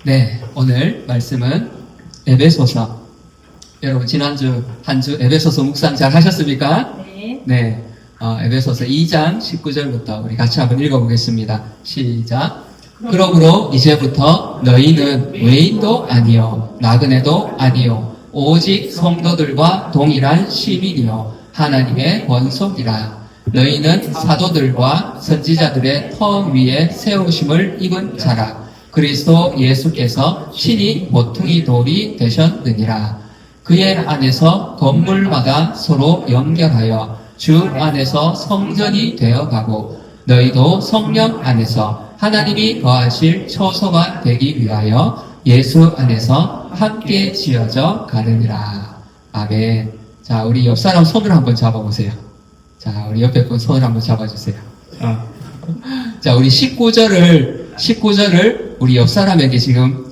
네, 오늘 말씀은 에베소서. 여러분 지난주 한 주 에베소서 묵상 잘 하셨습니까? 네. 네, 에베소서 2장 19절부터 우리 같이 한번 읽어보겠습니다. 시작. 그러므로 이제부터 너희는 외인도 아니요 나그네도 아니요 오직 성도들과 동일한 시민이요 하나님의 권속이라. 너희는 사도들과 선지자들의 터 위에 세우심을 입은 자라. 그리스도 예수께서 친히 모퉁이 돌이 되셨느니라. 그의 안에서 건물마다 서로 연결하여 주 안에서 성전이 되어가고 너희도 성령 안에서 하나님이 거하실 처소가 되기 위하여 예수 안에서 함께 지어져 가느니라. 아멘. 자, 우리 옆 사람 손을 한번 잡아보세요. 자, 우리 옆에 분 손을 한번 잡아주세요. 자, 우리 19절을 우리 옆 사람에게 지금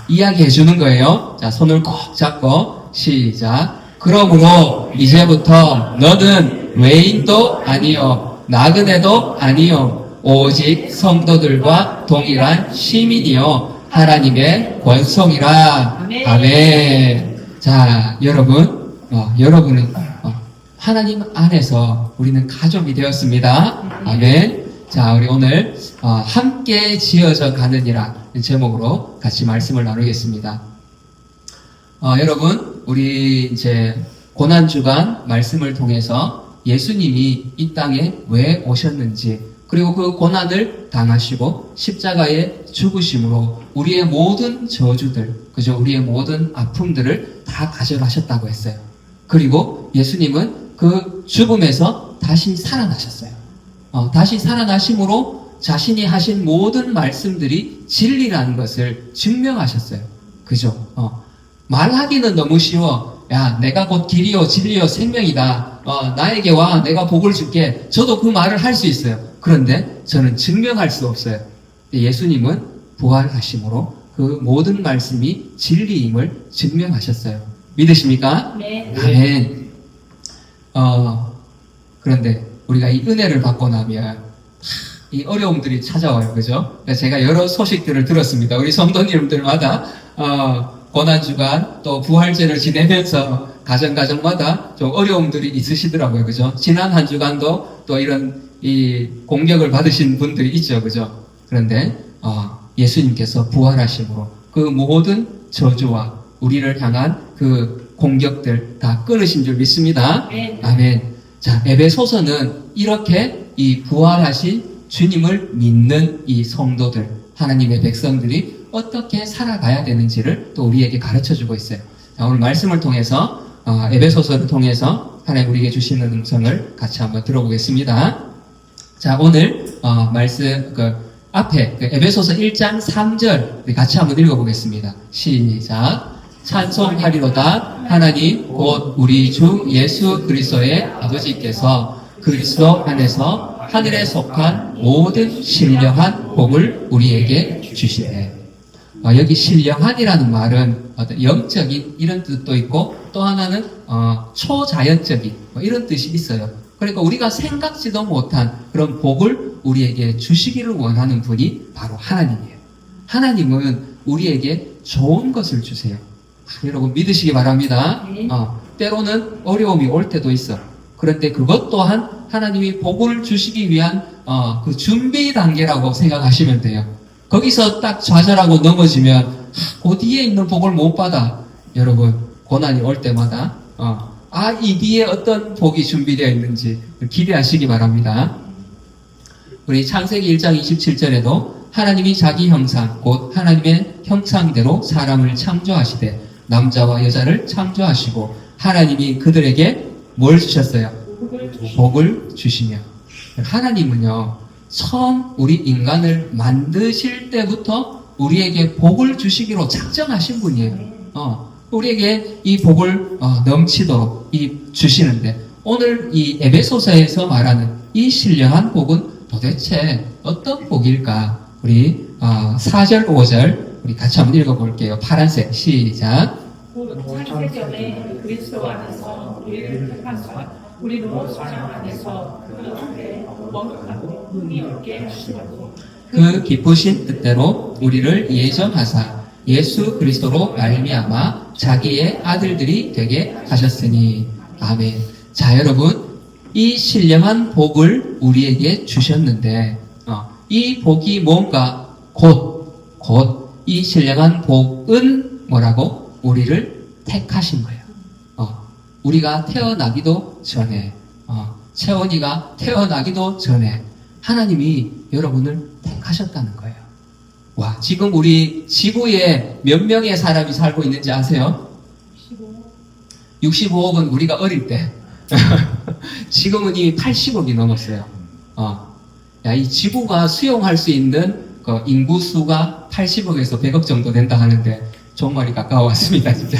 이야기해 주는 거예요. 자, 손을 꼭 잡고 시작. 그러므로 이제부터 너는 외인도 아니요 나그네도 아니요 오직 성도들과 동일한 시민이요 하나님의 권속이라. 아멘. 아멘. 자, 여러분은 하나님 안에서 우리는 가족이 되었습니다. 아멘. 자, 우리 오늘 함께 지어져 가느니라 제목으로 같이 말씀을 나누겠습니다. 여러분, 우리 이제 고난주간 말씀을 통해서 예수님이 이 땅에 왜 오셨는지, 그리고 그 고난을 당하시고 십자가에 죽으심으로 우리의 모든 저주들, 그죠? 우리의 모든 아픔들을 다 가져가셨다고 했어요. 그리고 예수님은 그 죽음에서 다시 살아나셨어요. 다시 살아나심으로 자신이 하신 모든 말씀들이 진리라는 것을 증명하셨어요. 그죠? 말하기는 너무 쉬워. 야, 내가 곧 길이요, 진리요, 생명이다. 나에게 와, 내가 복을 줄게. 저도 그 말을 할 수 있어요. 그런데 저는 증명할 수 없어요. 예수님은 부활하심으로 그 모든 말씀이 진리임을 증명하셨어요. 믿으십니까? 네. 아멘. 그런데 우리가 이 은혜를 받고 나면 이 어려움들이 찾아와요. 그죠? 제가 여러 소식들을 들었습니다. 우리 성도님들마다 고난주간 또 부활절을 지내면서 가정마다 좀 어려움들이 있으시더라고요. 그죠? 지난 한 주간도 또 이런 이 공격을 받으신 분들이 있죠. 그죠? 그런데 예수님께서 부활하심으로 그 모든 저주와 우리를 향한 그 공격들 다 끊으신 줄 믿습니다. 아멘. 아멘. 자, 에베소서는 이렇게 이 부활하신 주님을 믿는 이 성도들, 하나님의 백성들이 어떻게 살아가야 되는지를 또 우리에게 가르쳐 주고 있어요. 자, 오늘 말씀을 통해서, 에베소서를 통해서 하나님 우리에게 주시는 음성을 같이 한번 들어보겠습니다. 자, 오늘, 말씀, 앞에, 에베소서 1장 3절, 우리 같이 한번 읽어보겠습니다. 시작. 찬송하리로다. 하나님 곧 우리 주 예수 그리스도의 아버지께서 그리스도 안에서 하늘에 속한 모든 신령한 복을 우리에게 주시네. 여기 신령한이라는 말은 어떤 영적인 이런 뜻도 있고 또 하나는 초자연적인 이런 뜻이 있어요. 그러니까 우리가 생각지도 못한 그런 복을 우리에게 주시기를 원하는 분이 바로 하나님이에요. 하나님은 우리에게 좋은 것을 주세요. 여러분 믿으시기 바랍니다. 네. 때로는 어려움이 올 때도 있어. 그런데 그것 또한 하나님이 복을 주시기 위한 그 준비 단계라고 생각하시면 돼요. 거기서 딱 좌절하고 넘어지면 그 뒤에 있는 복을 못 받아. 여러분 고난이 올 때마다 이 뒤에 어떤 복이 준비되어 있는지 기대하시기 바랍니다. 우리 창세기 1장 27절에도 하나님이 자기 형상 곧 하나님의 형상대로 사람을 창조하시되 남자와 여자를 창조하시고 하나님이 그들에게 뭘 주셨어요? 복을 주시며. 하나님은요 처음 우리 인간을 만드실 때부터 우리에게 복을 주시기로 작정하신 분이에요. 우리에게 이 복을 넘치도록 주시는데 오늘 이 에베소서에서 말하는 이 신령한 복은 도대체 어떤 복일까? 우리 4절 5절 우리 같이 한번 읽어볼게요. 파란색 시작. 창세전에 그리스도 안에서 우리를 택하사 우리로 성령 안에서 그 앞에 거룩하고 흥이 없게 하시려고 그 기쁘신 뜻대로 우리를 예정하사 예수 그리스도로 말미암아 자기의 아들들이 되게 하셨으니. 아멘. 자, 여러분, 이 신령한 복을 우리에게 주셨는데 이 복이 뭔가 곧 이 신령한 복은 뭐라고? 우리를 택하신 거예요. 우리가 태어나기도 전에, 채원이가 태어나기도 전에 하나님이 여러분을 택하셨다는 거예요. 와, 지금 우리 지구에 몇 명의 사람이 살고 있는지 아세요? 65억은 우리가 어릴 때. 지금은 이미 80억이 넘었어요. 야, 이 지구가 수용할 수 있는 그 인구수가 80억에서 100억 정도 된다 하는데 정말이 가까웠습니다, 진짜.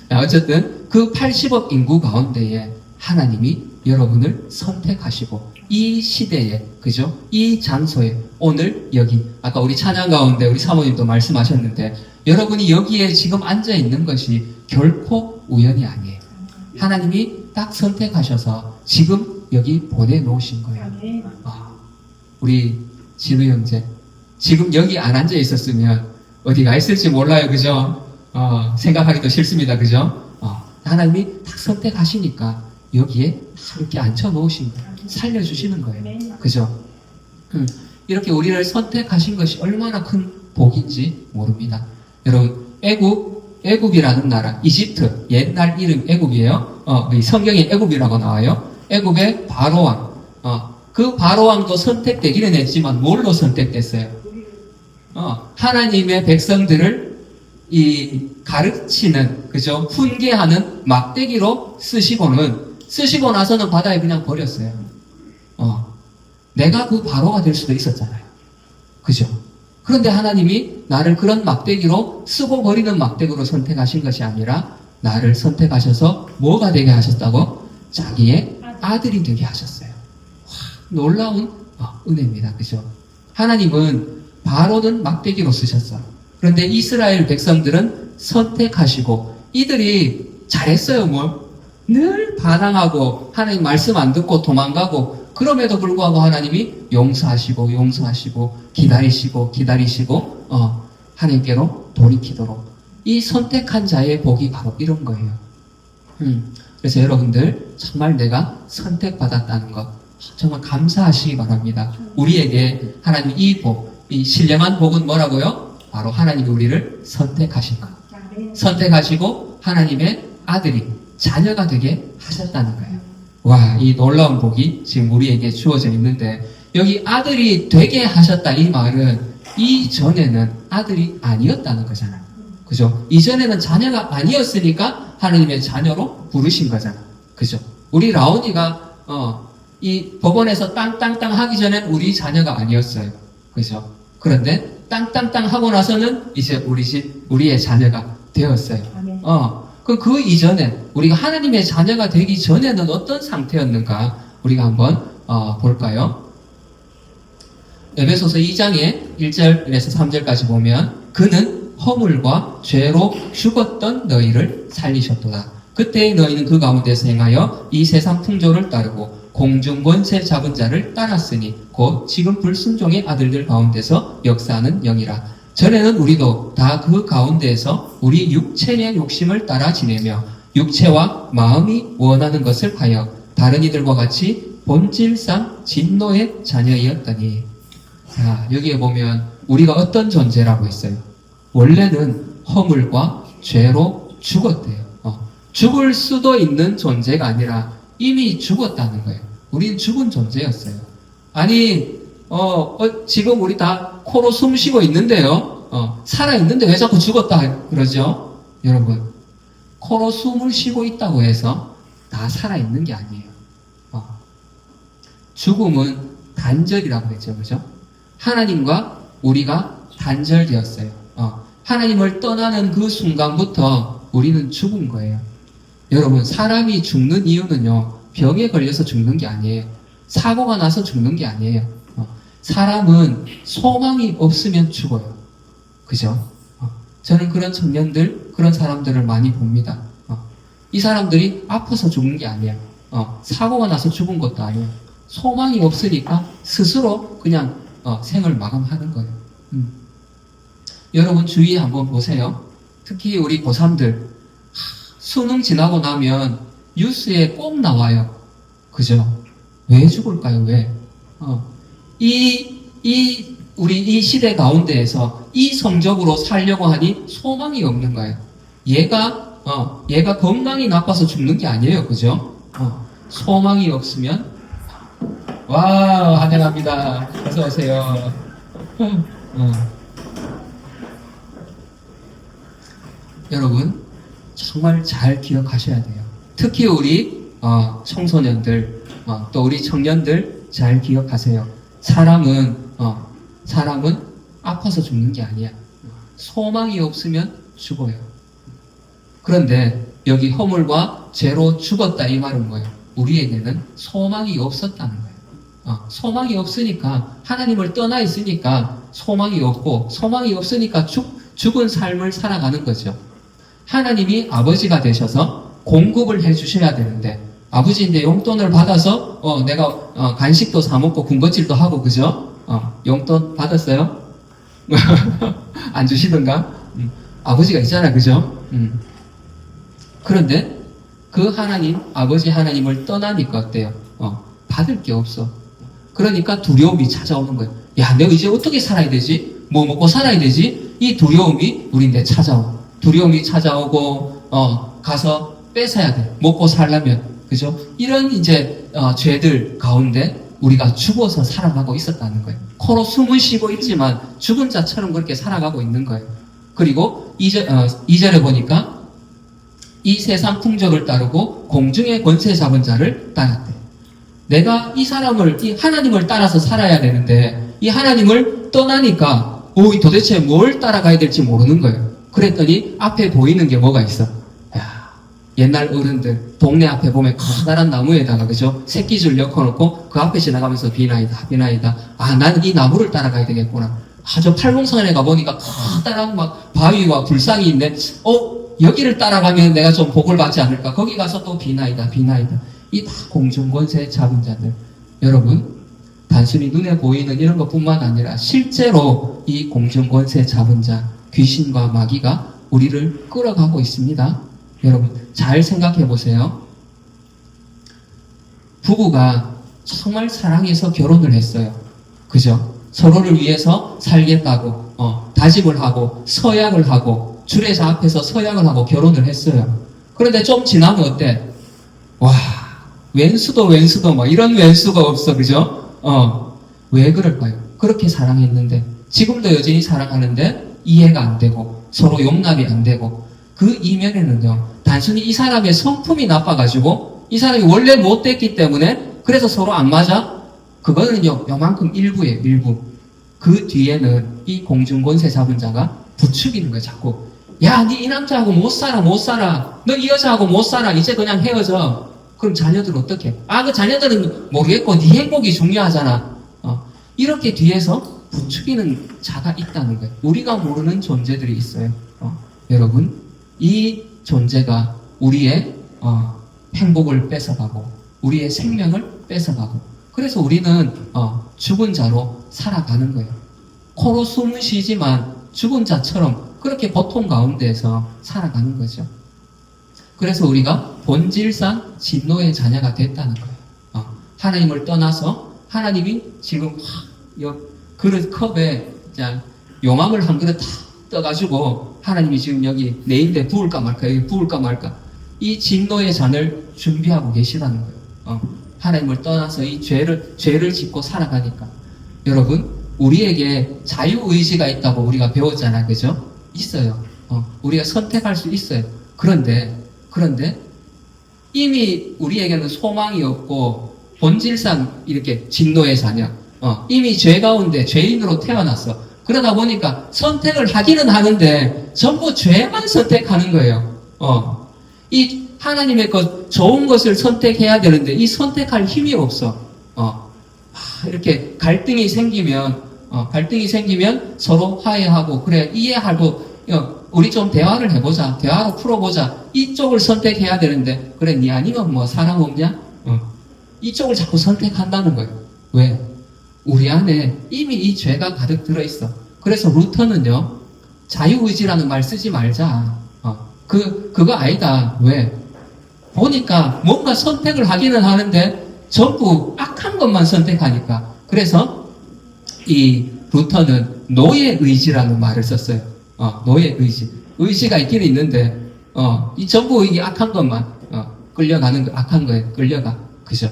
어쨌든 그 80억 인구 가운데에 하나님이 여러분을 선택하시고 이 시대에, 그죠? 이 장소에 오늘 여기 아까 우리 찬양 가운데 우리 사모님도 말씀하셨는데 여러분이 여기에 지금 앉아 있는 것이 결코 우연이 아니에요. 하나님이 딱 선택하셔서 지금 여기 보내놓으신 거예요. 우리 진우 형제, 지금 여기 안 앉아 있었으면 어디 가 있을지 몰라요, 그죠? 생각하기도 싫습니다, 그죠? 하나님이 딱 선택하시니까 여기에 이렇게 앉혀놓으신 거예요. 살려주시는 거예요. 그죠? 이렇게 우리를 선택하신 것이 얼마나 큰 복인지 모릅니다. 여러분, 애굽이라는 나라, 이집트, 옛날 이름 애굽이에요. 성경에 애굽이라고 나와요. 애굽의 바로왕. 그 바로왕도 선택되기는 했지만 뭘로 선택됐어요? 하나님의 백성들을 가르치는, 그죠? 훈계하는 막대기로 쓰시고 나서는 바다에 그냥 버렸어요. 내가 그 바로가 될 수도 있었잖아요. 그죠? 그런데 하나님이 나를 그런 막대기로 쓰고 버리는 막대기로 선택하신 것이 아니라 나를 선택하셔서 뭐가 되게 하셨다고? 자기의 아들이 되게 하셨어요. 놀라운 은혜입니다. 그죠? 하나님은 바로는 막대기로 쓰셨어. 그런데 이스라엘 백성들은 선택하시고 이들이 잘했어요. 뭐? 늘 반항하고 하나님 말씀 안 듣고 도망가고 그럼에도 불구하고 하나님이 용서하시고 기다리시고 하나님께로 돌이키도록 이 선택한 자의 복이 바로 이런 거예요. 그래서 여러분들 정말 내가 선택받았다는 것 정말 감사하시기 바랍니다. 우리에게 하나님 이 복, 이 신령한 복은 뭐라고요? 바로 하나님이 우리를 선택하신 것. 선택하시고 하나님의 아들이 자녀가 되게 하셨다는 거예요. 와, 이 놀라운 복이 지금 우리에게 주어져 있는데 여기 아들이 되게 하셨다 이 말은 이전에는 아들이 아니었다는 거잖아요. 그죠? 이전에는 자녀가 아니었으니까 하나님의 자녀로 부르신 거잖아요. 그죠? 우리 라온이가 이 법원에서 땅땅땅 하기 전엔 우리 자녀가 아니었어요. 그죠? 그런데 땅땅땅 하고 나서는 이제 우리의 자녀가 되었어요. 그 이전에 우리가 하나님의 자녀가 되기 전에는 어떤 상태였는가 우리가 한번 볼까요? 에베소서 2장의 1절에서 3절까지 보면 그는 허물과 죄로 죽었던 너희를 살리셨도다. 그때의 너희는 그 가운데서 행하여 이 세상 풍조를 따르고 공중 권세 잡은 자를 따랐으니 곧 지금 불순종의 아들들 가운데서 역사하는 영이라. 전에는 우리도 다 그 가운데에서 우리 육체의 욕심을 따라 지내며 육체와 마음이 원하는 것을 하여 다른 이들과 같이 본질상 진노의 자녀이었더니. 자, 여기에 보면 우리가 어떤 존재라고 했어요? 원래는 허물과 죄로 죽었대요. 죽을 수도 있는 존재가 아니라 이미 죽었다는 거예요. 우린 죽은 존재였어요. 아니, 지금 우리 다 코로 숨 쉬고 있는데요. 살아있는데 왜 자꾸 죽었다 그러죠? 여러분, 코로 숨을 쉬고 있다고 해서 다 살아있는 게 아니에요. 죽음은 단절이라고 했죠. 그죠? 하나님과 우리가 단절되었어요. 하나님을 떠나는 그 순간부터 우리는 죽은 거예요. 여러분, 사람이 죽는 이유는요, 병에 걸려서 죽는 게 아니에요. 사고가 나서 죽는 게 아니에요. 사람은 소망이 없으면 죽어요. 그죠? 저는 그런 청년들, 그런 사람들을 많이 봅니다. 이 사람들이 아파서 죽는 게 아니에요. 사고가 나서 죽은 것도 아니에요. 소망이 없으니까 스스로 그냥 생을 마감하는 거예요. 여러분 주위에 한번 보세요. 특히 우리 고3들 수능 지나고 나면 뉴스에 꼭 나와요. 그죠? 왜 죽을까요? 왜? 우리 이 시대 가운데에서 이 성적으로 살려고 하니 소망이 없는 거예요. 얘가 건강이 나빠서 죽는 게 아니에요. 그죠? 소망이 없으면, 와, 환영합니다. 어서오세요. 여러분, 정말 잘 기억하셔야 돼요. 특히 우리 청소년들, 또 우리 청년들 잘 기억하세요. 사람은 아파서 죽는 게 아니야. 소망이 없으면 죽어요. 그런데 여기 허물과 죄로 죽었다 이 말은 뭐예요? 우리에게는 소망이 없었다는 거예요. 소망이 없으니까 하나님을 떠나 있으니까 소망이 없고 소망이 없으니까 죽은 삶을 살아가는 거죠. 하나님이 아버지가 되셔서 공급을 해주셔야 되는데 아버지인데 용돈을 받아서 내가 간식도 사 먹고 군것질도 하고 그죠? 용돈 받았어요? 안 주시던가? 아버지가 있잖아 그죠? 그런데 그 하나님 아버지 하나님을 떠나니까 어때요? 받을 게 없어. 그러니까 두려움이 찾아오는 거예요. 야 내가 이제 어떻게 살아야 되지? 뭐 먹고 살아야 되지? 이 두려움이 우리한테 찾아오. 두려움이 찾아오고 가서 뺏어야 돼. 먹고 살려면 그죠? 이런 이제 죄들 가운데 우리가 죽어서 살아가고 있었다는 거예요. 코로 숨을 쉬고 있지만 죽은 자처럼 그렇게 살아가고 있는 거예요. 그리고 2절에 보니까 이 세상 풍족을 따르고 공중의 권세 잡은 자를 따랐대. 내가 이 하나님을 따라서 살아야 되는데 이 하나님을 떠나니까 도대체 뭘 따라가야 될지 모르는 거예요. 그랬더니 앞에 보이는 게 뭐가 있어? 옛날 어른들 동네 앞에 보면 커다란 나무에다가 그죠? 새끼줄 엮어놓고 그 앞에 지나가면서 비나이다 비나이다. 나는 이 나무를 따라가야 되겠구나. 저 팔공산에 가보니까 커다란 막 바위와 불상이 있는데 여기를 따라가면 내가 좀 복을 받지 않을까. 거기 가서 또 비나이다 비나이다. 이 다 공중권세 잡은 자들. 여러분 단순히 눈에 보이는 이런 것뿐만 아니라 실제로 이 공중권세 잡은 자 귀신과 마귀가 우리를 끌어가고 있습니다. 여러분 잘 생각해 보세요. 부부가 정말 사랑해서 결혼을 했어요. 그죠? 서로를 위해서 살겠다고 다짐을 하고 서약을 하고 주례자 앞에서 서약을 하고 결혼을 했어요. 그런데 좀 지나면 어때? 와 왼수도 막 이런 왼수가 없어. 그죠? 왜 그럴까요? 그렇게 사랑했는데 지금도 여전히 사랑하는데 이해가 안 되고 서로 용납이 안 되고 그 이면에는요 단순히 이 사람의 성품이 나빠가지고 이 사람이 원래 못됐기 때문에 그래서 서로 안 맞아? 그거는요 요만큼 일부예요. 일부. 그 뒤에는 이 공중권세 잡은 자가 부추기는 거예요. 자꾸 야 니 이 남자하고 못 살아 너 이 여자하고 못 살아 이제 그냥 헤어져. 그럼 자녀들 어떻게? 그 자녀들은 모르겠고 네 행복이 중요하잖아. 이렇게 뒤에서 부추기는 자가 있다는 거예요. 우리가 모르는 존재들이 있어요. 여러분 이 존재가 우리의 행복을 뺏어가고 우리의 생명을 뺏어가고 그래서 우리는 죽은 자로 살아가는 거예요. 코로 숨을 쉬지만 죽은 자처럼 그렇게 고통 가운데에서 살아가는 거죠. 그래서 우리가 본질상 진노의 자녀가 됐다는 거예요. 하나님을 떠나서 하나님이 지금 그릇 컵에 용암을 한 그릇 다 떠가지고 하나님이 지금 여기 내 입에 부을까 말까 여기 부을까 말까 이 진노의 잔을 준비하고 계시다는 거예요. 하나님을 떠나서 이 죄를 짓고 살아가니까 여러분 우리에게 자유의지가 있다고 우리가 배웠잖아요. 그죠? 있어요. 우리가 선택할 수 있어요. 그런데 이미 우리에게는 소망이 없고 본질상 이렇게 진노의 자녀 이미 죄 가운데 죄인으로 태어났어. 그러다 보니까 선택을 하기는 하는데 전부 죄만 선택하는 거예요. 이 하나님의 좋은 것을 선택해야 되는데 이 선택할 힘이 없어. 이렇게 갈등이 생기면 서로 화해하고 그래 이해하고 우리 좀 대화를 해보자. 대화로 풀어보자. 이쪽을 선택해야 되는데 그래 니 아니면 뭐 사람 없냐? 이쪽을 자꾸 선택한다는 거예요. 왜? 우리 안에 이미 이 죄가 가득 들어있어. 그래서 루터는요, 자유의지라는 말 쓰지 말자. 그거 아니다. 왜? 보니까 뭔가 선택을 하기는 하는데 전부 악한 것만 선택하니까. 그래서 이 루터는 노예의지라는 말을 썼어요. 노예의지. 의지가 있긴 있는데, 이 전부 이 악한 것만, 끌려가는 거, 악한 거에 끌려가. 그죠?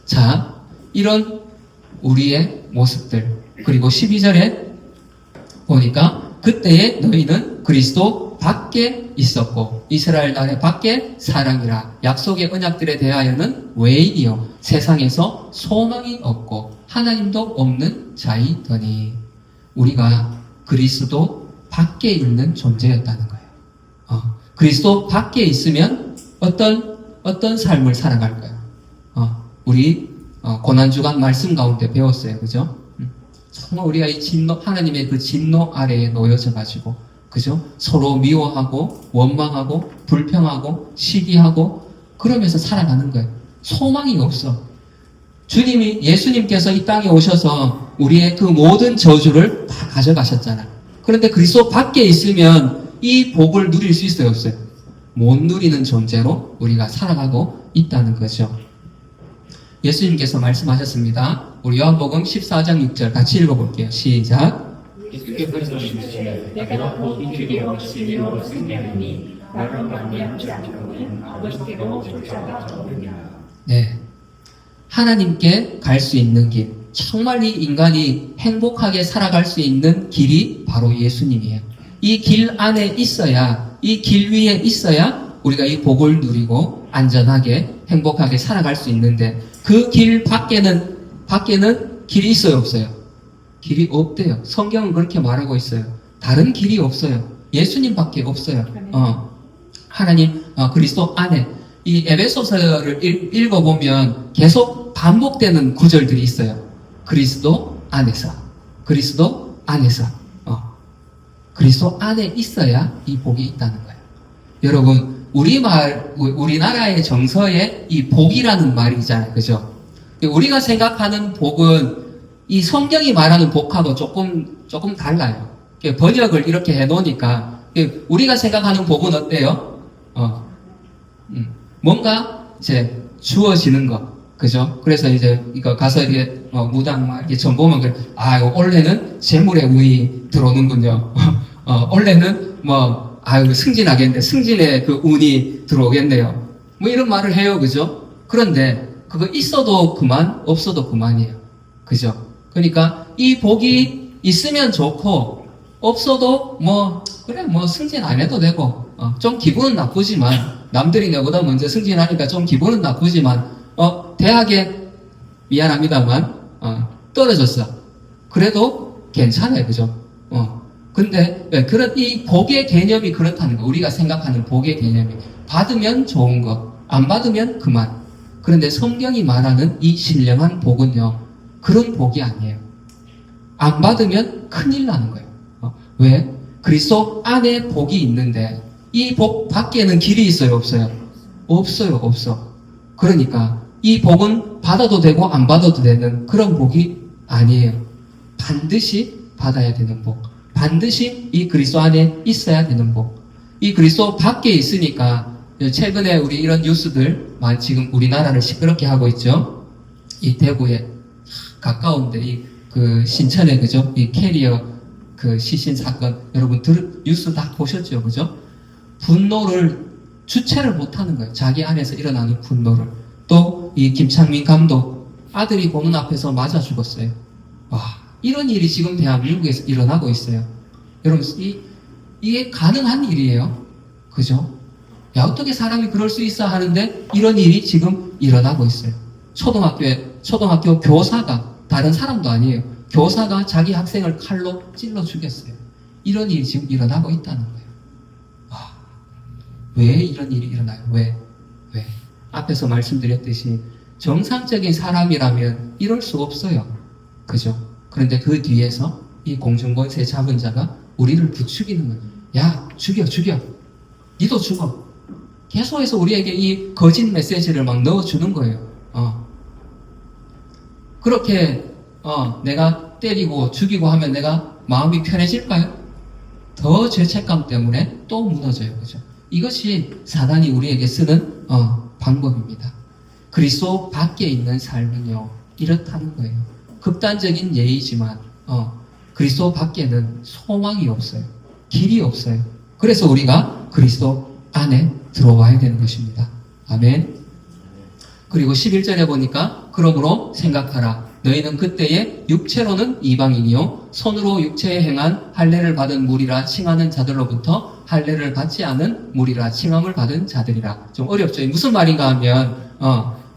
자, 이런 우리의 모습들. 그리고 12절에 보니까 그때에 너희는 그리스도 밖에 있었고 이스라엘 나라의 밖에 사랑이라 약속의 언약들에 대하여는 외인이요 세상에서 소망이 없고 하나님도 없는 자이더니 우리가 그리스도 밖에 있는 존재였다는 거예요. 그리스도 밖에 있으면 어떤 삶을 살아갈까요? 우리 고난주간 말씀 가운데 배웠어요. 그죠? 정말 우리가 이 진노, 하나님의 그 진노 아래에 놓여져 가지고, 그죠? 서로 미워하고, 원망하고, 불평하고, 시기하고, 그러면서 살아가는 거예요. 소망이 없어. 예수님께서 이 땅에 오셔서 우리의 그 모든 저주를 다 가져가셨잖아. 그런데 그리스도 밖에 있으면 이 복을 누릴 수 있어요, 없어요? 못 누리는 존재로 우리가 살아가고 있다는 거죠. 예수님께서 말씀하셨습니다. 우리 요한복음 14장 6절 같이 읽어볼게요. 시작. 예수께서 이르시되 내가 곧 인주의 원수이요 승리하니 나를 만미한 자들은 아버지께로 쫓아가느냐. 네. 하나님께 갈 수 있는 길. 정말 이 인간이 행복하게 살아갈 수 있는 길이 바로 예수님이에요. 이 길 안에 있어야, 이 길 위에 있어야 우리가 이 복을 누리고 안전하게 행복하게 살아갈 수 있는데 그 길 밖에는 길이 있어요, 없어요? 길이 없대요. 성경은 그렇게 말하고 있어요. 다른 길이 없어요. 예수님밖에 없어요. 하나님, 그리스도 안에 이 에베소서를 읽어보면 계속 반복되는 구절들이 있어요. 그리스도 안에서, 그리스도 안에서, 그리스도 안에 있어야 이 복이 있다는 거예요. 여러분, 우리나라의 정서에 이 복이라는 말이 있잖아요. 그죠? 우리가 생각하는 복은 이 성경이 말하는 복하고 조금 달라요. 번역을 이렇게 해놓으니까 우리가 생각하는 복은 어때요? 뭔가 이제 주어지는 거. 그죠? 그래서 이제 이거 가서 이게 무당 막 이렇게 전 보면 원래는 재물의 운이 들어오는군요. 원래는 승진하겠네. 승진의 그 운이 들어오겠네요. 뭐 이런 말을 해요. 그죠? 그런데 그거 있어도 그만, 없어도 그만이에요. 그죠? 그러니까 이 복이 있으면 좋고 없어도 승진 안 해도 되고 좀 기분은 나쁘지만 남들이 내보다 먼저 승진하니까 좀 기분은 나쁘지만 대학에 미안합니다만 떨어졌어. 그래도 괜찮아요. 그죠? 근데 그런 이 복의 개념이 그렇다는 거. 우리가 생각하는 복의 개념이 받으면 좋은 거, 안 받으면 그만. 그런데 성경이 말하는 이 신령한 복은요, 그런 복이 아니에요. 안 받으면 큰일 나는 거예요. 왜? 그리스도 안에 복이 있는데 이 복 밖에는 길이 있어요, 없어요? 없어. 그러니까 이 복은 받아도 되고 안 받아도 되는 그런 복이 아니에요. 반드시 받아야 되는 복. 반드시 이 그리스도 안에 있어야 되는 복. 이 그리스도 밖에 있으니까 최근에 우리 이런 뉴스들 지금 우리나라를 시끄럽게 하고 있죠. 이 대구에 가까운데 그 신천에 그죠? 이 캐리어 그 시신 사건 여러분 뉴스 다 보셨죠, 그죠? 분노를 주체를 못하는 거예요. 자기 안에서 일어나는 분노를. 또 이 김창민 감독 아들이 보는 앞에서 맞아 죽었어요. 와, 이런 일이 지금 대한민국에서 일어나고 있어요. 여러분, 이게 가능한 일이에요. 그죠? 야, 어떻게 사람이 그럴 수 있어 하는데 이런 일이 지금 일어나고 있어요. 초등학교 교사가 다른 사람도 아니에요. 교사가 자기 학생을 칼로 찔러 죽였어요. 이런 일이 지금 일어나고 있다는 거예요. 와, 왜 이런 일이 일어나요? 왜? 앞에서 말씀드렸듯이 정상적인 사람이라면 이럴 수 없어요. 그죠? 그런데 그 뒤에서 이 공중권세 잡은 자가 우리를 부추기는 거예요. 야, 죽여. 니도 죽어. 계속해서 우리에게 이 거짓 메시지를 막 넣어주는 거예요. 그렇게 내가 때리고 죽이고 하면 내가 마음이 편해질까요? 더 죄책감 때문에 또 무너져요. 그죠? 이것이 사단이 우리에게 쓰는 방법입니다. 그리스도 밖에 있는 삶은요, 이렇다는 거예요. 극단적인 예이지만 그리스도 밖에는 소망이 없어요. 길이 없어요. 그래서 우리가 그리스도 안에 들어와야 되는 것입니다. 아멘. 그리고 11절에 보니까 그러므로 생각하라. 너희는 그때에 육체로는 이방인이요 손으로 육체에 행한 할례를 받은 무리라 칭하는 자들로부터 할례를 받지 않은 무리라 칭함을 받은 자들이라. 좀 어렵죠. 무슨 말인가 하면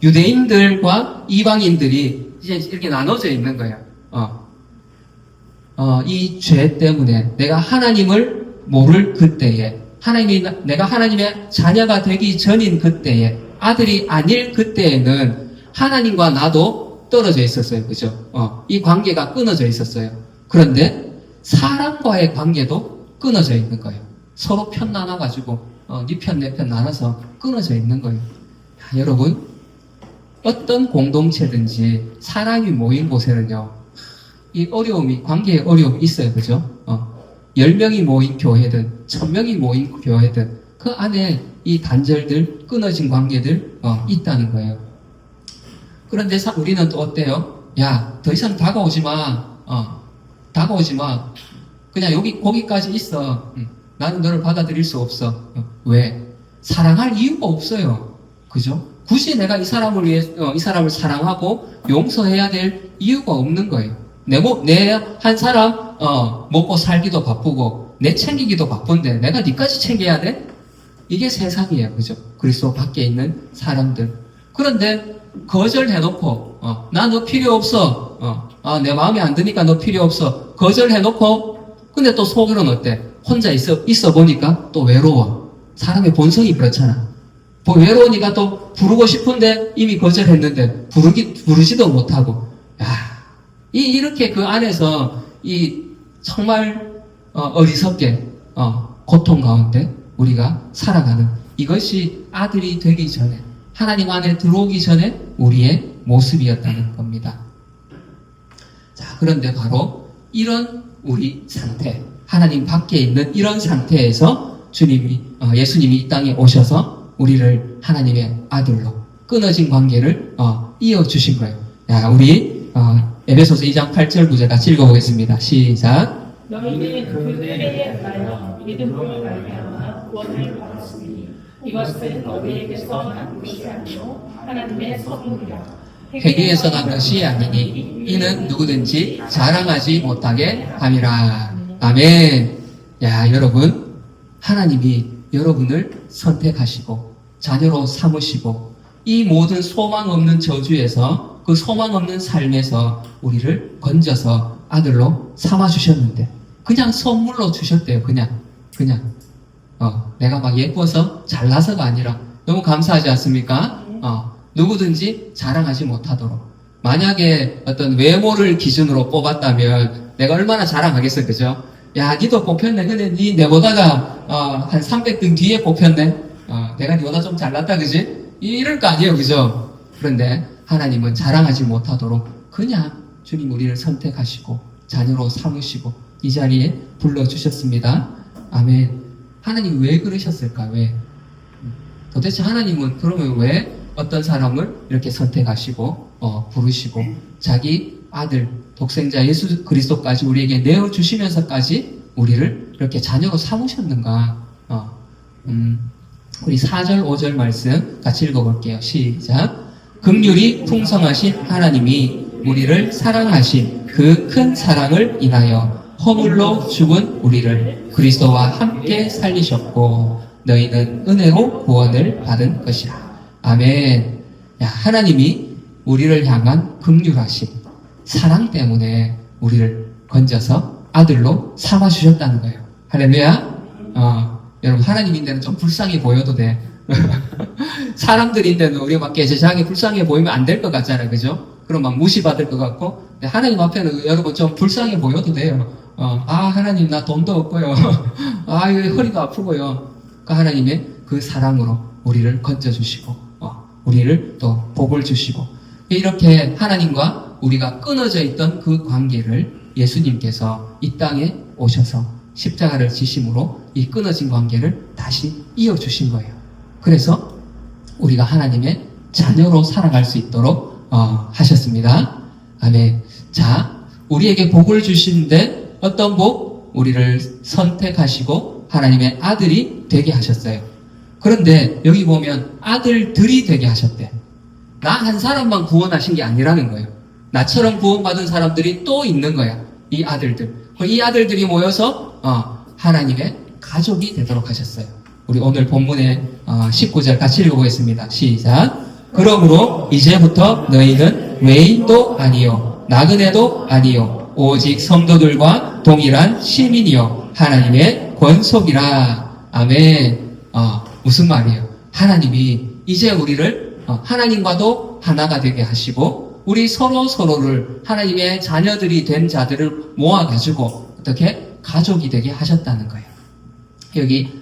유대인들과 이방인들이 이제 이렇게 나눠져 있는 거예요. 이 죄 때문에 내가 하나님을 모를 그때에 내가 하나님의 자녀가 되기 전인 그때에 아들이 아닐 그때에는 하나님과 나도 떨어져 있었어요. 그죠? 이 관계가 끊어져 있었어요. 그런데 사람과의 관계도 끊어져 있는 거예요. 서로 편 나눠가지고 네 편 내 편 나눠서 끊어져 있는 거예요. 야, 여러분 어떤 공동체든지 사람이 모인 곳에는요 이 어려움이 관계의 어려움이 있어요. 그죠? 10명이 모인 교회든 1000명이 모인 교회든 그 안에 이 단절들 끊어진 관계들 있다는 거예요. 그런데 우리는 또 어때요? 야, 더 이상 다가오지 마. 다가오지 마. 그냥 거기까지 있어. 나는 너를 받아들일 수 없어. 왜? 사랑할 이유가 없어요. 그죠? 굳이 내가 이 사람을 위해, 이 사람을 사랑하고 용서해야 될 이유가 없는 거예요. 내 한 사람, 먹고 살기도 바쁘고, 내 챙기기도 바쁜데, 내가 니까지 챙겨야 돼? 이게 세상이에요. 그죠? 그리스도 밖에 있는 사람들. 그런데, 거절해놓고, 나 너 필요 없어. 내 마음에 안 드니까 너 필요 없어. 거절해놓고, 근데 또 속으로는 어때? 혼자 있어 보니까 또 외로워. 사람의 본성이 그렇잖아. 외로우니까 또 부르고 싶은데 이미 거절했는데 부르지도 못하고. 야, 이렇게 그 안에서 정말 어리석게 고통 가운데 우리가 살아가는 이것이 아들이 되기 전에 하나님 안에 들어오기 전에 우리의 모습이었다는 겁니다. 자, 그런데 바로 이런 우리 상태, 하나님 밖에 있는 이런 상태에서 예수님이 이 땅에 오셔서 우리를 하나님의 아들로 끊어진 관계를 이어주신 거예요. 야, 우리 에베소서 2장 8절 9절 같이 읽어보겠습니다. 시작. 너희는 그 때에 하여 믿음으로 말미암아 구원을 받았으니 이것은 너희에게서 난 것이 아니요 하나님의 선물이라. 회개에서 난 것이 아니니 이는 누구든지 자랑하지 못하게 함이라. 아멘. 야, 여러분, 하나님이 여러분을 선택하시고 자녀로 삼으시고 이 모든 소망 없는 저주에서 그 소망 없는 삶에서 우리를 건져서 아들로 삼아주셨는데 그냥 선물로 주셨대요. 그냥 내가 막 예뻐서 잘나서가 아니라 너무 감사하지 않습니까? 누구든지 자랑하지 못하도록. 만약에 어떤 외모를 기준으로 뽑았다면 내가 얼마나 자랑하겠어. 그죠? 야, 니도 뽑혔네. 근데 니 내보다가 한 300등 뒤에 뽑혔네. 내가 니보다 좀 잘났다. 그지? 이럴 거 아니에요. 그죠? 그런데 하나님은 자랑하지 못하도록 그냥 주님 우리를 선택하시고 자녀로 삼으시고 이 자리에 불러주셨습니다. 아멘. 하나님 왜 그러셨을까? 왜? 도대체 하나님은 그러면 왜 어떤 사람을 이렇게 선택하시고 부르시고 자기 아들 독생자 예수 그리스도까지 우리에게 내어주시면서까지 우리를 이렇게 자녀로 삼으셨는가? 우리 4절 5절 말씀 같이 읽어볼게요. 시작. 긍휼이 풍성하신 하나님이 우리를 사랑하신 그 큰 사랑을 인하여 허물로 죽은 우리를 그리스도와 함께 살리셨고 너희는 은혜로 구원을 받은 것이라. 아멘. 야, 하나님이 우리를 향한 긍휼하신 사랑 때문에 우리를 건져서 아들로 삼아주셨다는 거예요. 할렐루야. 여러분 하나님인데는 좀 불쌍해 보여도 돼. 사람들인데는 우리가 막 제자하게 불쌍해 보이면 안 될 것 같잖아요. 그죠? 그럼 막 무시받을 것 같고. 근데 하나님 앞에는 여러분 좀 불쌍해 보여도 돼요. 하나님 나 돈도 없고요. 허리도 아프고요. 그 하나님의 그 사랑으로 우리를 건져주시고 우리를 또 복을 주시고 이렇게 하나님과 우리가 끊어져 있던 그 관계를 예수님께서 이 땅에 오셔서 십자가를 지심으로 이 끊어진 관계를 다시 이어주신 거예요. 그래서 우리가 하나님의 자녀로 살아갈 수 있도록 하셨습니다. 아멘. 자, 우리에게 복을 주시는데 어떤 복? 우리를 선택하시고 하나님의 아들이 되게 하셨어요. 그런데 여기 보면 아들들이 되게 하셨대. 나 한 사람만 구원하신 게 아니라는 거예요. 나처럼 구원받은 사람들이 또 있는 거야. 이 아들들. 이 아들들이 모여서 하나님의 가족이 되도록 하셨어요. 우리 오늘 본문의 19절 같이 읽어보겠습니다. 시작. 그러므로 이제부터 너희는 외인도 아니요 나그네도 아니요 오직 성도들과 동일한 시민이요 하나님의 권속이라. 아멘. 무슨 말이에요? 하나님이 이제 우리를 하나님과도 하나가 되게 하시고 우리 서로를 하나님의 자녀들이 된 자들을 모아가지고 어떻게 가족이 되게 하셨다는 거예요. 여기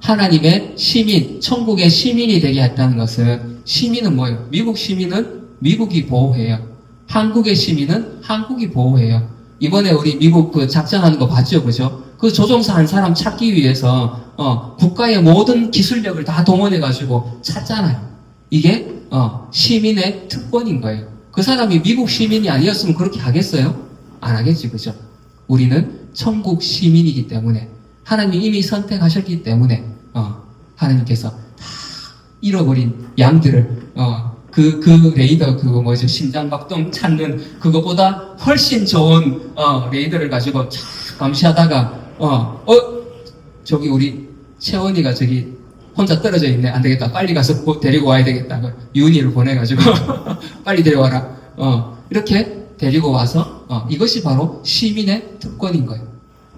하나님의 시민, 천국의 시민이 되게 했다는 것은 시민은 뭐예요? 미국 시민은 미국이 보호해요. 한국의 시민은 한국이 보호해요. 이번에 우리 미국 그 작전하는 거 봤죠, 그죠? 그 조종사 한 사람 찾기 위해서 국가의 모든 기술력을 다 동원해가지고 찾잖아요. 이게 시민의 특권인 거예요. 그 사람이 미국 시민이 아니었으면 그렇게 하겠어요? 안 하겠지, 그죠? 우리는 천국 시민이기 때문에 하나님이 이미 선택하셨기 때문에 하나님께서 다 잃어버린 양들을 그 레이더 그거 뭐죠? 심장박동 찾는 그거보다 훨씬 좋은 레이더를 가지고 참 감시하다가 저기 우리 채원이가 저기 혼자 떨어져 있네. 안 되겠다. 빨리 가서 데리고 와야 되겠다. 유은이를 보내가지고 빨리 데려와라. 이렇게 데리고 와서 이것이 바로 시민의 특권인 거예요.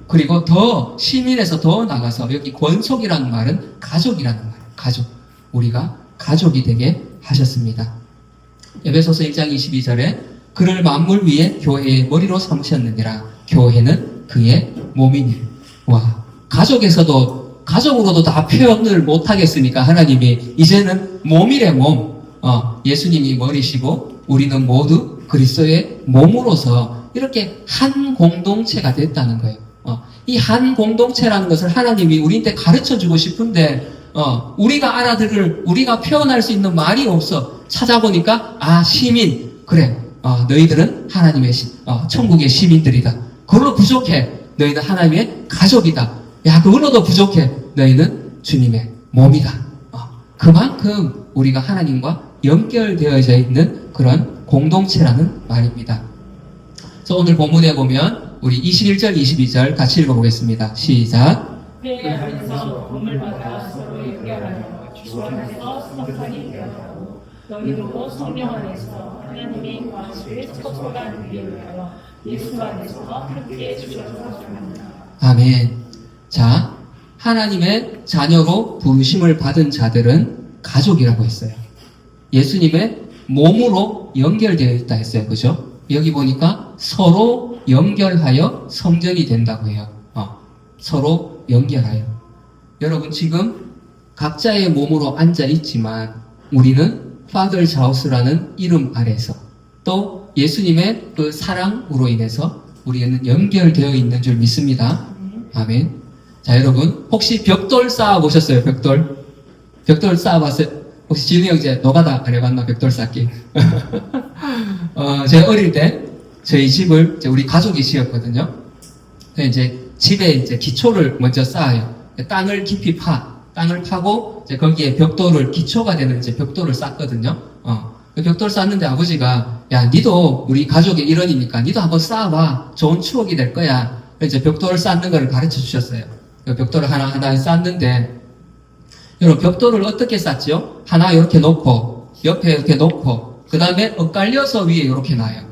그리고 더 시민에서 더 나가서 여기 권속이라는 말은 가족이라는 말이에요. 가족. 우리가 가족이 되게 하셨습니다. 에베소서 1장 22절에 그를 만물 위에 교회의 머리로 삼으셨느니라. 교회는 그의 몸이니. 와, 가족으로도 다 표현을 못하겠으니까 하나님이 이제는 몸이래 몸. 예수님이 머리시고 우리는 모두 그리스도의 몸으로서 이렇게 한 공동체가 됐다는 거예요. 이 한 공동체라는 것을 하나님이 우리한테 가르쳐주고 싶은데 우리가 표현할 수 있는 말이 없어. 찾아보니까 시민. 그래. 너희들은 하나님의 천국의 시민들이다. 그걸로 부족해. 너희는 하나님의 가족이다. 야, 그걸로도 부족해. 너희는 주님의 몸이다. 그만큼 우리가 하나님과 연결되어져 있는 그런 공동체라는 말입니다. 그래서 오늘 본문에 보면 우리 21절, 22절 같이 읽어보겠습니다. 시작. 회 안에서 도움을 받아 서로 연결하여 주 안에서 성산이 되어가고 너희도 성령 안에서 하나님이 과실을 소속한 위하여 예수 안에서 함께 주셔서 합니다. 아멘. 자, 하나님의 자녀로 부르심을 받은 자들은 가족이라고 했어요. 예수님의 몸으로 연결되어 있다 했어요. 그죠? 여기 보니까 서로 연결하여 성전이 된다고 해요. 서로 연결하여. 여러분 지금 각자의 몸으로 앉아 있지만 우리는 Father's House라는 이름 아래서 또 예수님의 그 사랑으로 인해서 우리는 연결되어 있는 줄 믿습니다. 아멘. 자, 여러분 혹시 벽돌 쌓아보셨어요? 벽돌 쌓아봤어요? 혹시 지은이 형 이제 노가다 안 해봤나? 벽돌 쌓기. 제가 어릴 때 저희 집을 우리 가족이 지었거든요. 이제 집에 이제 기초를 먼저 쌓아요. 땅을 깊이 땅을 파고 이제 거기에 벽돌을 기초가 되는 이제 벽돌을 쌓거든요. 그 벽돌 쌓는데 아버지가 야, 니도 우리 가족의 일원이니까 니도 한번 쌓아봐. 좋은 추억이 될 거야. 이제 벽돌을 쌓는 거를 가르쳐 주셨어요. 그 벽돌을 하나 쌓는데 여러분 벽돌을 어떻게 쌓죠? 하나 이렇게 놓고 옆에 이렇게 놓고 그 다음에 엇갈려서 위에 이렇게 놔요.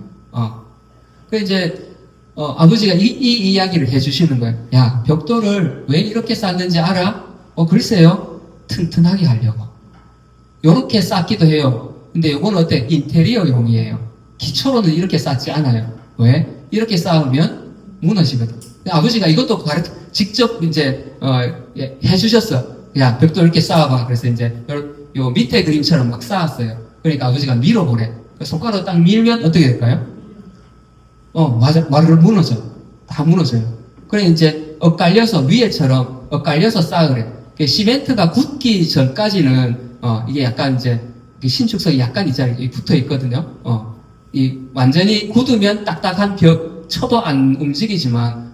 그 이제 아버지가 이 이야기를 해주시는 거예요. 야, 벽돌을 왜 이렇게 쌓는지 알아? 글쎄요. 튼튼하게 하려고. 요렇게 쌓기도 해요. 근데 요건 어때? 인테리어용이에요. 기초로는 이렇게 쌓지 않아요. 왜? 이렇게 쌓으면 무너지거든. 아버지가 이것도 직접 이제 해주셨어. 야, 벽돌 이렇게 쌓아봐. 그래서 이제 요 밑에 그림처럼 막 쌓았어요. 그러니까 아버지가 밀어보래. 손가락으로 딱 밀면 어떻게 될까요? 맞아. 와르르 무너져. 다 무너져요. 그래, 이제, 엇갈려서, 위에처럼 엇갈려서 쌓으래. 시멘트가 굳기 전까지는, 이게 약간 이제, 신축성이 약간 이 자리에 붙어 있거든요. 완전히 굳으면 딱딱한 벽, 쳐도 안 움직이지만,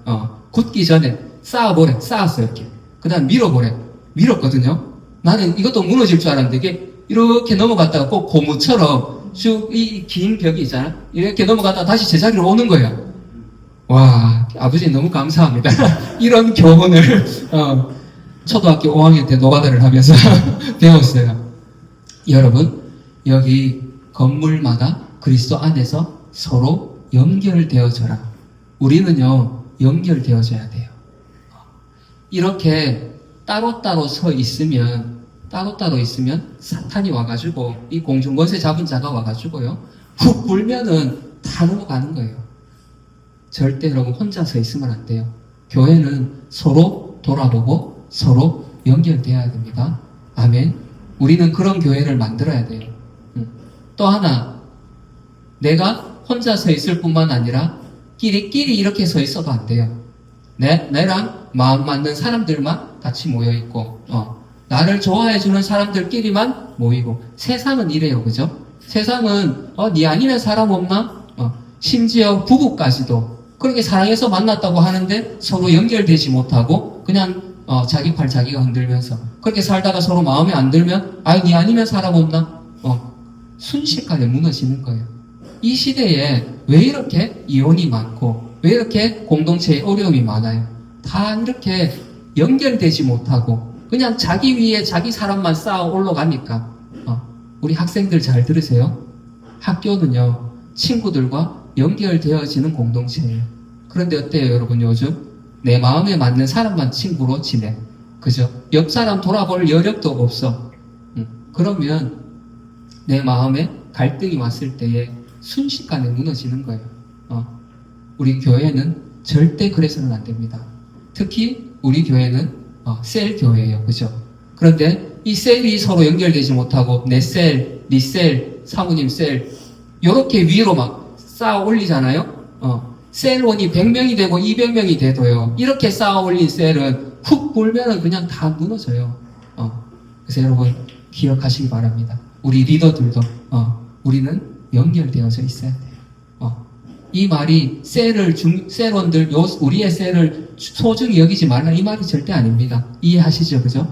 굳기 전에 쌓아보래. 쌓았어, 이렇게. 그 다음 밀어보래. 밀었거든요. 나는 이것도 무너질 줄 알았는데, 이게 이렇게 넘어갔다가 꼭 고무처럼 쭉 이 긴 벽이 있잖아. 이렇게 넘어갔다가 다시 제자리로 오는 거예요. 와, 아버지 너무 감사합니다. 이런 교훈을, 초등학교 5학년 때 노가다를 하면서 배웠어요. 여러분, 여기 건물마다 그리스도 안에서 서로 연결되어져라. 우리는요, 연결되어져야 돼요. 이렇게 따로따로 따로따로 있으면 사탄이 와가지고, 이 공중권세 잡은 자가 와가지고요, 훅 불면은 다 넘어가는 거예요. 절대 여러분 혼자 서 있으면 안 돼요. 교회는 서로 돌아보고 서로 연결되어야 됩니다. 아멘. 우리는 그런 교회를 만들어야 돼요. 또 하나, 내가 혼자 서 있을 뿐만 아니라 끼리끼리 이렇게 서 있어도 안 돼요. 내랑 마음 맞는 사람들만 같이 모여있고, 나를 좋아해주는 사람들끼리만 모이고. 세상은 이래요, 그죠? 세상은 니 아니면 사람 없나? 심지어 부부까지도 그렇게 사랑해서 만났다고 하는데 서로 연결되지 못하고 그냥 자기 팔 자기가 흔들면서 그렇게 살다가 서로 마음에 안 들면 니 아니면 사람 없나? 순식간에 무너지는 거예요. 이 시대에 왜 이렇게 이혼이 많고 왜 이렇게 공동체에 어려움이 많아요? 다 이렇게 연결되지 못하고 그냥 자기 위에 자기 사람만 쌓아 올라가니까. 우리 학생들 잘 들으세요. 학교는요, 친구들과 연결되어지는 공동체예요. 그런데 어때요, 여러분? 요즘 내 마음에 맞는 사람만 친구로 지내. 그죠? 옆 사람 돌아볼 여력도 없어. 그러면 내 마음에 갈등이 왔을 때에 순식간에 무너지는 거예요. 우리 교회는 절대 그래서는 안 됩니다. 특히 우리 교회는 셀 교회예요. 그죠? 그런데 이 셀이 서로 연결되지 못하고 내 셀, 네 셀, 사모님 셀 요렇게 위로 막 쌓아 올리잖아요. 셀원이 100명이 되고 200명이 돼도요. 이렇게 쌓아 올린 셀은 훅 불면은 그냥 다 무너져요. 그래서 여러분 기억하시기 바랍니다. 우리 리더들도 우리는 연결되어져 있어야 돼요. 이 말이 셀원들, 우리의 셀을 소중히 여기지 말라 이 말이 절대 아닙니다. 이해하시죠? 그죠?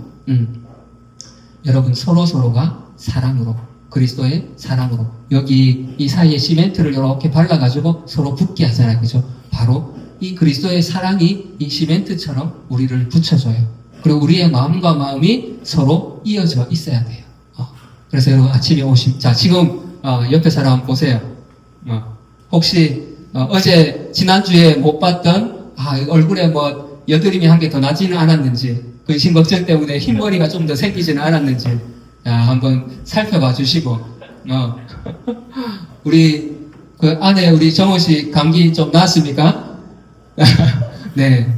여러분 서로가 사랑으로 그리스도의 사랑으로 여기 이 사이에 시멘트를 이렇게 발라가지고 서로 붙게 하잖아요. 그죠? 바로 이 그리스도의 사랑이 이 시멘트처럼 우리를 붙여줘요. 그리고 우리의 마음과 마음이 서로 이어져 있어야 돼요. 그래서 여러분 아침에 자 지금 옆에 사람 보세요. 혹시 어제 지난주에 못 봤던 얼굴에 뭐 여드름이 한 개 더 나지는 않았는지 근심 걱정 때문에 흰머리가 좀 더 생기지는 않았는지 한번 살펴봐 주시고 우리 그 안에 우리 정호 씨 감기 좀 나았습니까? 네.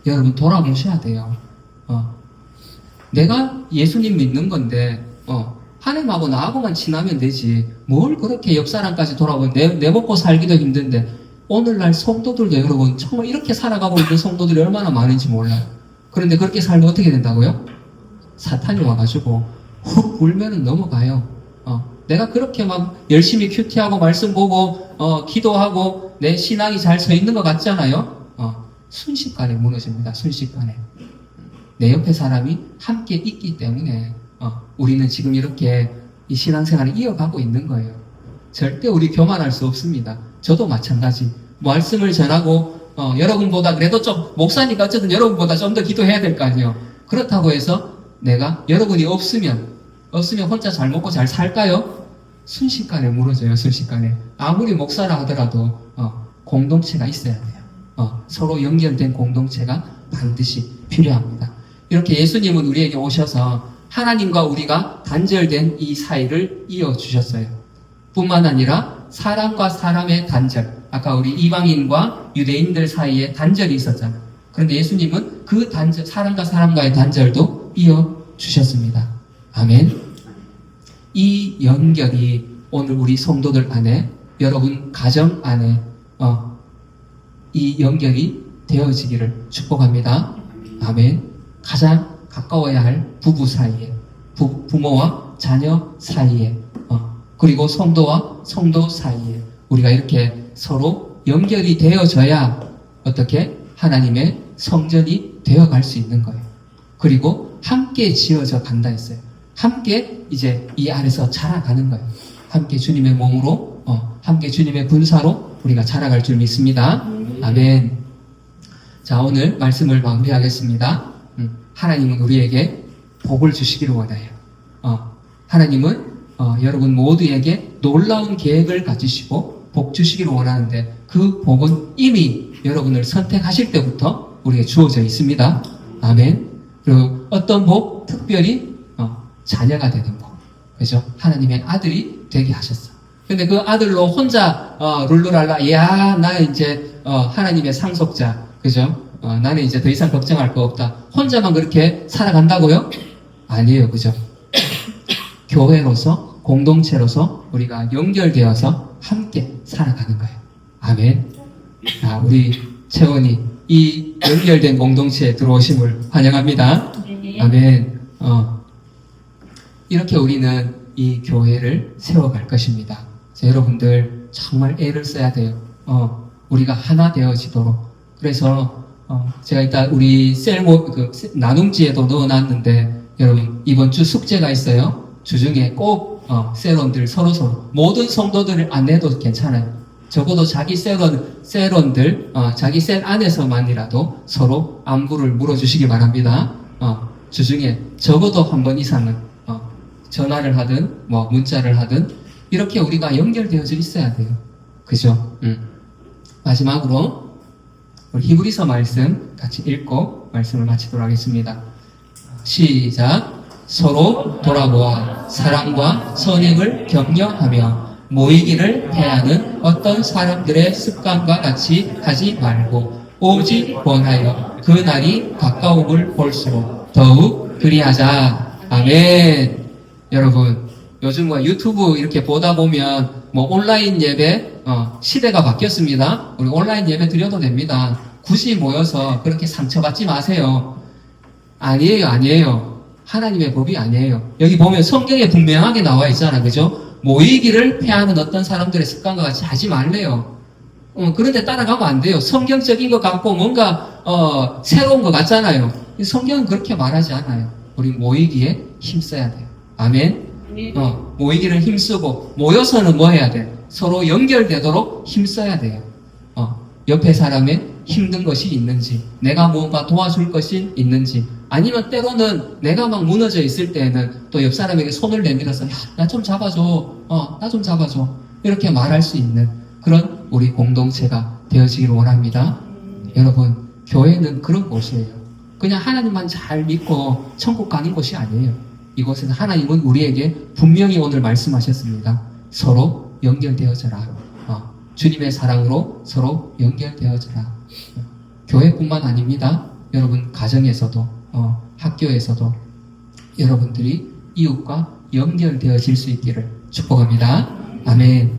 여러분 돌아보셔야 돼요. 내가 예수님 믿는 건데 하나님하고 나하고만 친하면 되지 뭘 그렇게 옆 사람까지 돌아보면 내 먹고 살기도 힘든데 오늘날 성도들도 여러분 정말 이렇게 살아가고 있는 성도들이 얼마나 많은지 몰라요. 그런데 그렇게 살면 어떻게 된다고요? 사탄이 와가지고 훅 울면은 넘어가요. 내가 그렇게 막 열심히 큐티하고 말씀 보고 기도하고 내 신앙이 잘 서 있는 것 같잖아요. 순식간에 무너집니다. 순식간에. 내 옆에 사람이 함께 있기 때문에 우리는 지금 이렇게 이 신앙생활을 이어가고 있는 거예요. 절대 우리 교만할 수 없습니다. 저도 마찬가지. 말씀을 전하고 여러분보다 그래도 좀 목사니까 어쨌든 여러분보다 좀 더 기도해야 될 거 아니에요. 그렇다고 해서 내가 여러분이 없으면 혼자 잘 먹고 잘 살까요? 순식간에 무너져요. 순식간에. 아무리 목사라 하더라도 공동체가 있어야 돼요. 서로 연결된 공동체가 반드시 필요합니다. 이렇게 예수님은 우리에게 오셔서 하나님과 우리가 단절된 이 사이를 이어주셨어요. 뿐만 아니라 사람과 사람의 단절, 아까 우리 이방인과 유대인들 사이에 단절이 있었잖아요. 그런데 예수님은 그 단절, 사람과 사람과의 단절도 이어주셨습니다. 아멘. 이 연결이 오늘 우리 성도들 안에, 여러분 가정 안에 이 연결이 되어지기를 축복합니다. 아멘. 가장 가까워야 할 부부 사이에, 부모와 자녀 사이에, 그리고 성도와 성도 사이에 우리가 이렇게 서로 연결이 되어져야 어떻게 하나님의 성전이 되어갈 수 있는 거예요. 그리고 함께 지어져 간다 했어요. 함께 이제 이 안에서 자라가는 거예요. 함께 주님의 몸으로, 함께 주님의 군사로 우리가 자라갈 줄 믿습니다. 아멘. 자, 오늘 말씀을 마무리하겠습니다. 하나님은 우리에게 복을 주시기를 원해요. 하나님은 여러분 모두에게 놀라운 계획을 가지시고 복 주시기를 원하는데, 그 복은 이미 여러분을 선택하실 때부터 우리에게 주어져 있습니다. 아멘. 그리고 어떤 복? 특별히 자녀가 되는 복. 그죠? 하나님의 아들이 되게 하셨어. 근데 그 아들로 혼자 룰루랄라, 야, 나 이제 하나님의 상속자. 그죠? 나는 이제 더 이상 걱정할 거 없다. 혼자만 그렇게 살아간다고요? 아니에요. 그죠? 교회로서, 공동체로서 우리가 연결되어서 함께 살아가는 거예요. 아멘. 자, 우리 채원이 이 연결된 공동체에 들어오심을 환영합니다. 아멘. 이렇게 우리는 이 교회를 세워갈 것입니다. 자, 여러분들 정말 애를 써야 돼요. 우리가 하나 되어지도록. 그래서 제가 일단 우리 나눔지에도 넣어놨는데, 여러분 이번 주 숙제가 있어요. 주중에 꼭 셀원들 서로 모든 성도들을 안 내도 괜찮아요. 적어도 자기 셀원들 자기 셀 안에서만이라도 서로 안부를 물어주시기 바랍니다. 주중에 적어도 한 번 이상은 전화를 하든 문자를 하든 이렇게 우리가 연결되어져 있어야 돼요. 그죠? 마지막으로 우리 히브리서 말씀 같이 읽고 말씀을 마치도록 하겠습니다. 시작. 서로 돌아보아 사랑과 선행을 격려하며 모이기를 해하는 어떤 사람들의 습관과 같이 하지 말고 오직 원하여 그 날이 가까움을 볼수록 더욱 그리하자. 아멘. 여러분, 요즘 유튜브 이렇게 보다 보면 온라인 예배 시대가 바뀌었습니다. 우리 온라인 예배 드려도 됩니다. 굳이 모여서 그렇게 상처받지 마세요. 아니에요. 하나님의 법이 아니에요. 여기 보면 성경에 분명하게 나와 있잖아. 그죠? 모이기를 패하는 어떤 사람들의 습관과 같이 하지 말래요. 그런데 따라가면 안 돼요. 성경적인 것 같고 뭔가 새로운 것 같잖아요. 성경은 그렇게 말하지 않아요. 우리 모이기에 힘써야 돼요. 아멘. 모이기를 힘쓰고 모여서는 뭐 해야 돼? 서로 연결되도록 힘써야 돼요. 옆에 사람의 힘든 것이 있는지, 내가 무언가 도와줄 것이 있는지, 아니면 때로는 내가 막 무너져 있을 때는 또 옆 사람에게 손을 내밀어서 야, 나 좀 잡아줘. 나 좀 잡아줘. 이렇게 말할 수 있는 그런 우리 공동체가 되어지기를 원합니다. 여러분, 교회는 그런 곳이에요. 그냥 하나님만 잘 믿고 천국 가는 곳이 아니에요. 이곳에서 하나님은 우리에게 분명히 오늘 말씀하셨습니다. 서로 연결되어져라. 주님의 사랑으로 서로 연결되어져라. 교회뿐만 아닙니다. 여러분 가정에서도 학교에서도 여러분들이 이웃과 연결되어질 수 있기를 축복합니다. 아멘.